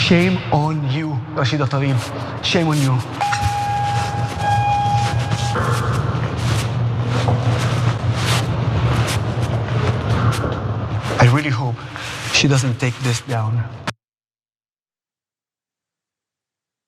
Shame on you, Rashida Tlaib. Shame on you. I really hope she doesn't take this down.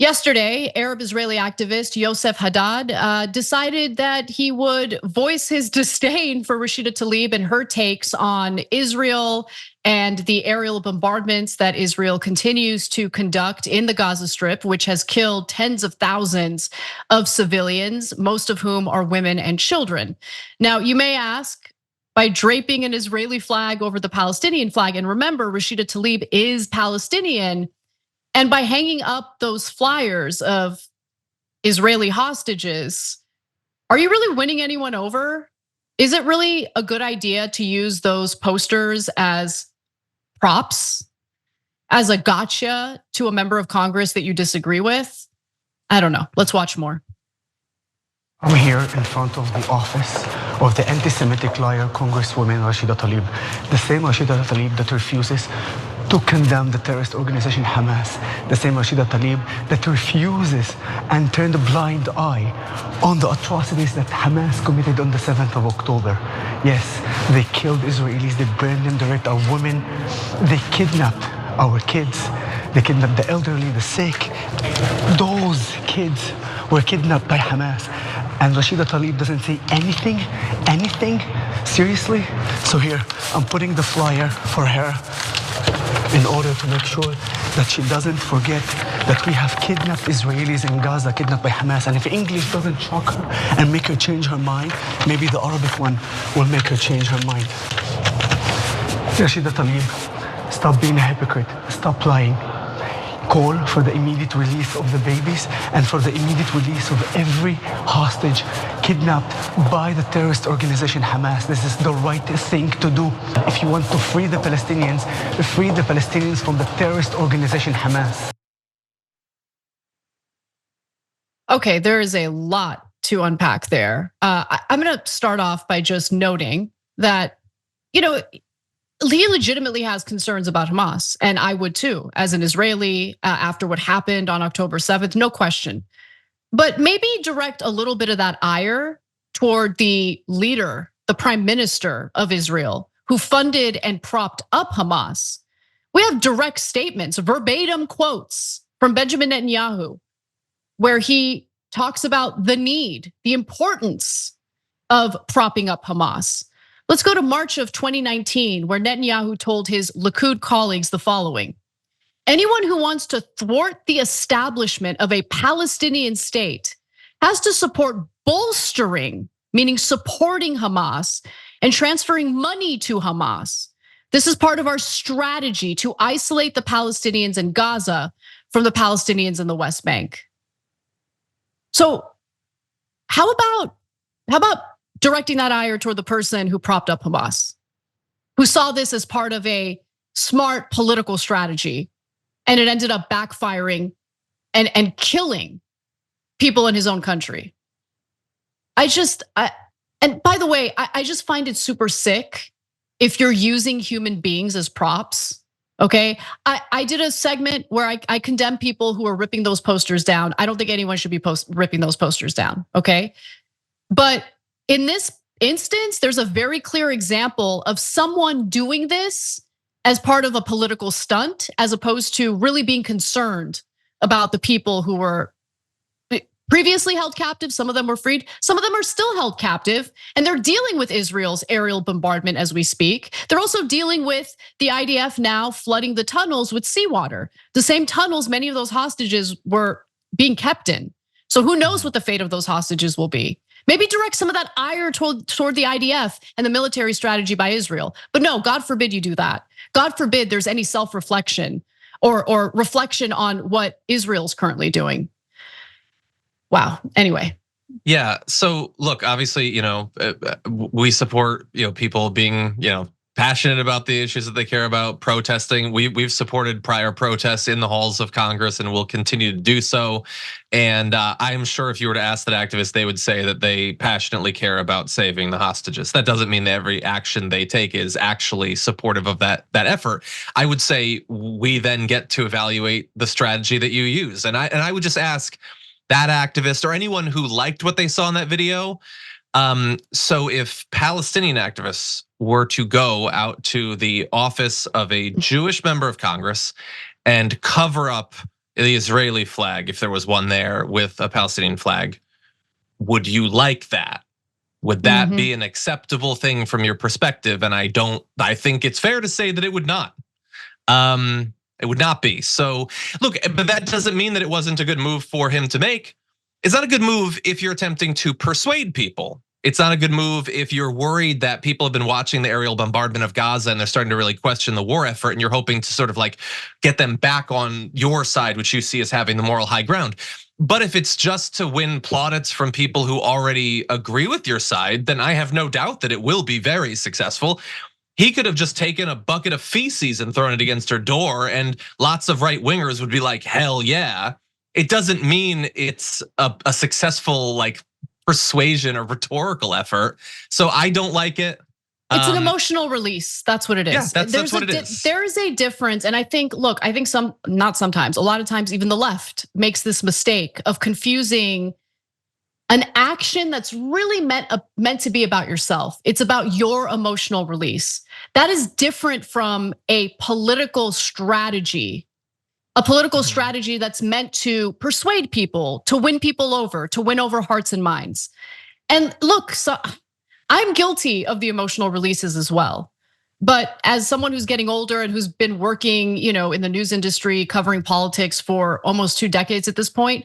Yesterday, Arab-Israeli activist Yossef Haddad decided that he would voice his disdain for Rashida Tlaib and her takes on Israel and the aerial bombardments that Israel continues to conduct in the Gaza Strip, which has killed tens of thousands of civilians, most of whom are women and children. Now, you may ask, by draping an Israeli flag over the Palestinian flag, and remember, Rashida Tlaib is Palestinian, and by hanging up those flyers of Israeli hostages, are you really winning anyone over? Is it really a good idea to use those posters as props, as a gotcha to a member of Congress that you disagree with? I don't know. Let's watch more. I'm here in front of the office of the anti-Semitic liar Congresswoman Rashida Tlaib, the same Rashida Tlaib that refuses to condemn the terrorist organization Hamas, the same Rashida Tlaib that refuses and turned a blind eye on the atrocities that Hamas committed on the 7th of October. Yes, they killed Israelis, they burned them, they raped our women, they kidnapped our kids, they kidnapped the elderly, the sick. Those kids were kidnapped by Hamas. And Rashida Tlaib doesn't say anything, seriously? So here, I'm putting the flyer for her in order to make sure that she doesn't forget that we have kidnapped Israelis in Gaza, kidnapped by Hamas. And if English doesn't shock her and make her change her mind, maybe the Arabic one will make her change her mind. Rashida Tlaib, stop being a hypocrite, stop lying. Call for the immediate release of the babies and for the immediate release of every hostage kidnapped by the terrorist organization Hamas. This is the right thing to do. If you want to free the Palestinians from the terrorist organization Hamas. Okay, there is a lot to unpack there. I'm gonna start off by just noting that, he legitimately has concerns about Hamas, and I would too, as an Israeli, after what happened on October 7th, no question. But maybe direct a little bit of that ire toward the leader, the prime minister of Israel, who funded and propped up Hamas. We have direct statements, verbatim quotes from Benjamin Netanyahu, where he talks about the need, the importance of propping up Hamas. Let's go to March of 2019, where Netanyahu told his Likud colleagues the following: anyone who wants to thwart the establishment of a Palestinian state has to support bolstering, meaning supporting Hamas and transferring money to Hamas. This is part of our strategy to isolate the Palestinians in Gaza from the Palestinians in the West Bank. So how about directing that ire toward the person who propped up Hamas, who saw this as part of a smart political strategy, and it ended up backfiring and killing people in his own country? And by the way, I just find it super sick if you're using human beings as props. Okay, I did a segment where I condemn people who are ripping those posters down. I don't think anyone should be ripping those posters down. Okay, but in this instance, there's a very clear example of someone doing this as part of a political stunt, as opposed to really being concerned about the people who were previously held captive. Some of them were freed, some of them are still held captive, and they're dealing with Israel's aerial bombardment as we speak. They're also dealing with the IDF now flooding the tunnels with seawater, the same tunnels many of those hostages were being kept in. So who knows what the fate of those hostages will be? Maybe direct some of that ire toward the IDF and the military strategy by Israel. But no, God forbid you do that. God forbid there's any self-reflection or reflection on what Israel's currently doing. Wow, anyway. Yeah, so look, obviously, we support, people being, passionate about the issues that they care about, protesting. We've supported prior protests in the halls of Congress and will continue to do so. And I'm sure if you were to ask that activist, they would say that they passionately care about saving the hostages. That doesn't mean that every action they take is actually supportive of that effort. I would say we then get to evaluate the strategy that you use. And I would just ask that activist or anyone who liked what they saw in that video. So if Palestinian activists were to go out to the office of a Jewish member of Congress and cover up the Israeli flag, if there was one there with a Palestinian flag, would you like that? Would that be an acceptable thing from your perspective? And I think it's fair to say that it would not. It would not be. So look, but that doesn't mean that it wasn't a good move for him to make. It's not a good move if you're attempting to persuade people. It's not a good move if you're worried that people have been watching the aerial bombardment of Gaza and they're starting to really question the war effort, and you're hoping to sort of like get them back on your side, which you see as having the moral high ground. But if it's just to win plaudits from people who already agree with your side, then I have no doubt that it will be very successful. He could have just taken a bucket of feces and thrown it against her door, and lots of right wingers would be like, hell yeah. It doesn't mean it's a successful like persuasion or rhetorical effort. So I don't like it. It's an emotional release. That's what it is. Yeah, that's what it is. There is a difference. And I think, look, I think not sometimes, a lot of times even the left makes this mistake of confusing an action that's really meant to be about yourself. It's about your emotional release. That is different from a political strategy. A political strategy that's meant to persuade people, to win people over, to win over hearts and minds. And look, so I'm guilty of the emotional releases as well. But as someone who's getting older and who's been working, in the news industry, covering politics for almost 2 decades at this point,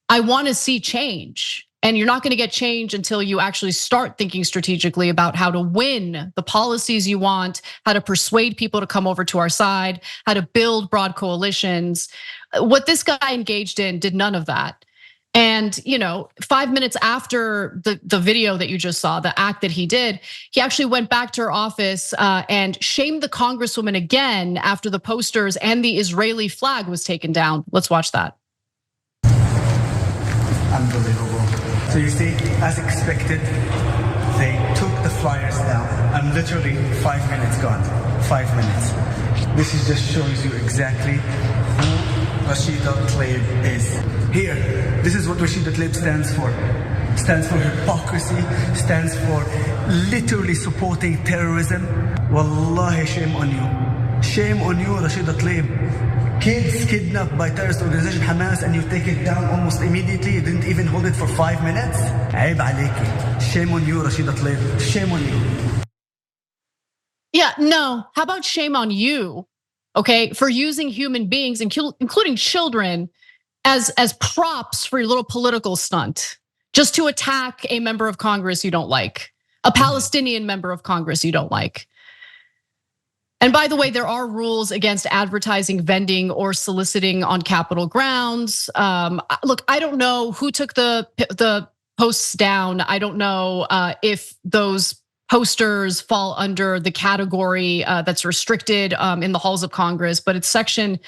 I want to see change. And you're not going to get change until you actually start thinking strategically about how to win the policies you want, how to persuade people to come over to our side, how to build broad coalitions. What this guy engaged in did none of that. And 5 minutes after the video that you just saw, the act that he did, he actually went back to her office and shamed the congresswoman again after the posters and the Israeli flag was taken down. Let's watch that. Unbelievable. So you see, as expected, they took the flyers down. I'm literally 5 minutes gone. 5 minutes. This just shows you exactly who Rashida Tlaib is. Here, this is what Rashida Tlaib stands for. Stands for hypocrisy, stands for literally supporting terrorism. Wallahi, shame on you. Shame on you, Rashida Tlaib. Kids kidnapped by terrorist organization Hamas and you take it down almost immediately. You didn't even hold it for 5 minutes. عيب عليكي. Shame on you, Rashida Tlaib. Shame on you. Yeah, no. How about shame on you? Okay, for using human beings, including children, as props for your little political stunt, just to attack a member of Congress you don't like, a Palestinian member of Congress you don't like. And by the way, there are rules against advertising, vending, or soliciting on Capitol grounds. Look, I don't know who took the posts down. I don't know if those posters fall under the category that's restricted in the halls of Congress, but it's section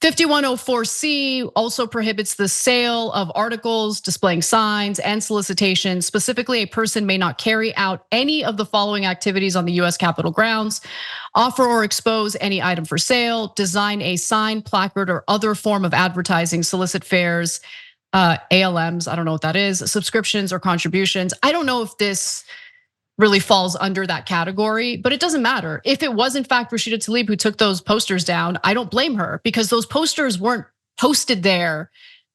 5104C also prohibits the sale of articles displaying signs and solicitation. Specifically, a person may not carry out any of the following activities on the US Capitol grounds: offer or expose any item for sale, design a sign, placard, or other form of advertising, solicit fares, ALMs, I don't know what that is, subscriptions or contributions. I don't know if this really falls under that category, but it doesn't matter. If it was in fact Rashida Tlaib who took those posters down, I don't blame her, because those posters weren't posted there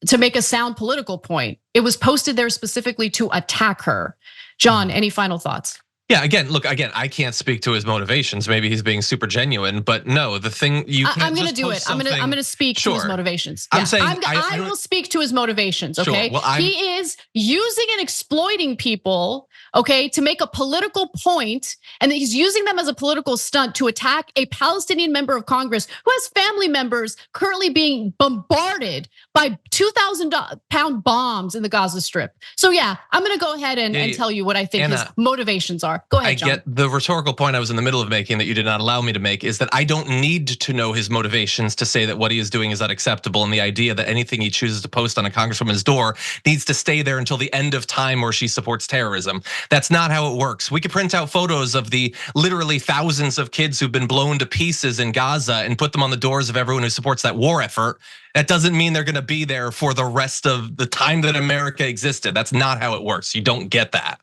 to make a sound political point. It was posted there specifically to attack her. John, any final thoughts? Yeah, again, I can't speak to his motivations. Maybe he's being super genuine, but no, the thing you can't. I'm gonna do it. I'm gonna speak to his motivations. I'm saying I will speak to his motivations. Okay, sure. Well, he is using and exploiting people, okay, to make a political point, and he's using them as a political stunt to attack a Palestinian member of Congress who has family members currently being bombarded by 2,000-pound bombs in the Gaza Strip. So yeah, I'm gonna go ahead and tell you what I think his motivations are. are. Go ahead, I John. get the rhetorical point I was in the middle of making that you did not allow me to make is that I don't need to know his motivations to say that what he is doing is unacceptable, and the idea that anything he chooses to post on a congresswoman's door needs to stay there until the end of time where she supports terrorism. That's not how it works. We could print out photos of the literally thousands of kids who've been blown to pieces in Gaza and put them on the doors of everyone who supports that war effort. That doesn't mean they're gonna be there for the rest of the time that America existed. That's not how it works. You don't get that.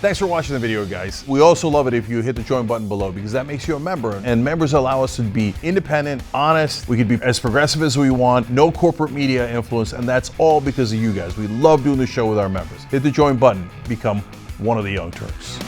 Thanks for watching the video, guys. We also love it if you hit the join button below, because that makes you a member, and members allow us to be independent, honest. We could be as progressive as we want, no corporate media influence, and that's all because of you guys. We love doing the show with our members. Hit the join button, become one of the Young Turks.